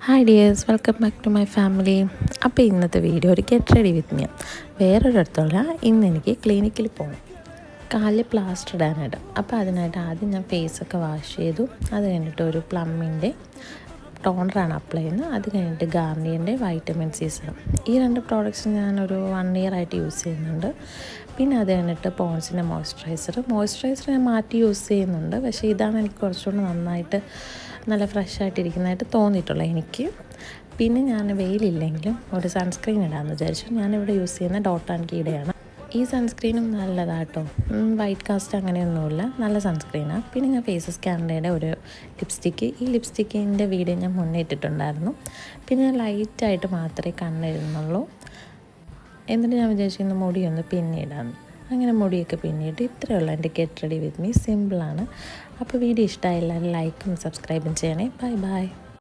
Hi dears, welcome back to my family. അപ്പോൾ ഇന്നത്തെ video ഒരു ഗെറ്റ് റെഡി വിത്ത് മീ. വേറൊരിടത്തുള്ള ഇന്ന് എനിക്ക് ക്ലിനിക്കിൽ പോകണം. കാലിൽ പ്ലാസ്റ്റർ ഇടാനായിട്ട്. അപ്പോൾ അതിനായിട്ട് ആദ്യം ഞാൻ ഫേസൊക്കെ വാഷ് ചെയ്തു. അത് കഴിഞ്ഞിട്ട് ഒരു പ്ലമ്മിൻ്റെ ടോണറാണ് അപ്ലൈ ചെയ്യുന്നത്. അത് കഴിഞ്ഞിട്ട് ഗാർണിയറിൻ്റെ വൈറ്റമിൻ സി സിറം. ഈ രണ്ട് പ്രോഡക്റ്റ്സ് ഞാനൊരു 1 ഇയർ ആയിട്ട് യൂസ് ചെയ്യുന്നുണ്ട്. പിന്നെ അത് കഴിഞ്ഞിട്ട് പോൺസിൻ്റെ മോയ്സ്ചറൈസർ ഞാൻ മാറ്റി യൂസ് ചെയ്യുന്നുണ്ട്. പക്ഷേ ഇതാണ് എനിക്ക് കുറച്ചുകൂടി നന്നായിട്ട് നല്ല ഫ്രഷ് ആയിട്ടിരിക്കുന്നതായിട്ട് തോന്നിയിട്ടുള്ളത് എനിക്ക്. പിന്നെ ഞാൻ വെയിലില്ലെങ്കിലും ഒരു സൺസ്ക്രീൻ ഇടാമെന്ന് വിചാരിച്ചു. ഞാനിവിടെ യൂസ് ചെയ്യുന്ന ഡോട്ട് ആൻഡ് കീയുടെയാണ്. ഈ സൺസ്ക്രീനും നല്ലതാട്ടോ, വൈറ്റ് കാസ്റ്റ് അങ്ങനെയൊന്നുമില്ല, നല്ല സൺസ്ക്രീനാണ്. പിന്നെ ഞാൻ ഫേസസ് കാനഡയുടെ ഒരു ലിപ്സ്റ്റിക്ക്, ഈ ലിപ്സ്റ്റിക്കിൻ്റെ വീഡിയോ ഞാൻ മുന്നേ ഇട്ടിട്ടുണ്ടായിരുന്നു. പിന്നെ ഞാൻ ലൈറ്റായിട്ട് മാത്രമേ കണ്ണെഴുതുന്നുള്ളൂ. എന്നിട്ട് ഞാൻ വിചാരിച്ചിരുന്നു മുടിയൊന്ന് പിന്നിടാന്ന്. അങ്ങനെ മുടിയൊക്കെ പിന്നിട്ട് ഇത്രയേ ഉള്ളൂ എൻ്റെ ഗെറ്റ് റെഡി വിത്ത് മീ. സിമ്പിളാണ്. അപ്പോൾ വീഡിയോ ഇഷ്ടമായി എല്ലാവരും ലൈക്കും സബ്സ്ക്രൈബും ചെയ്യണേ. Bye bye.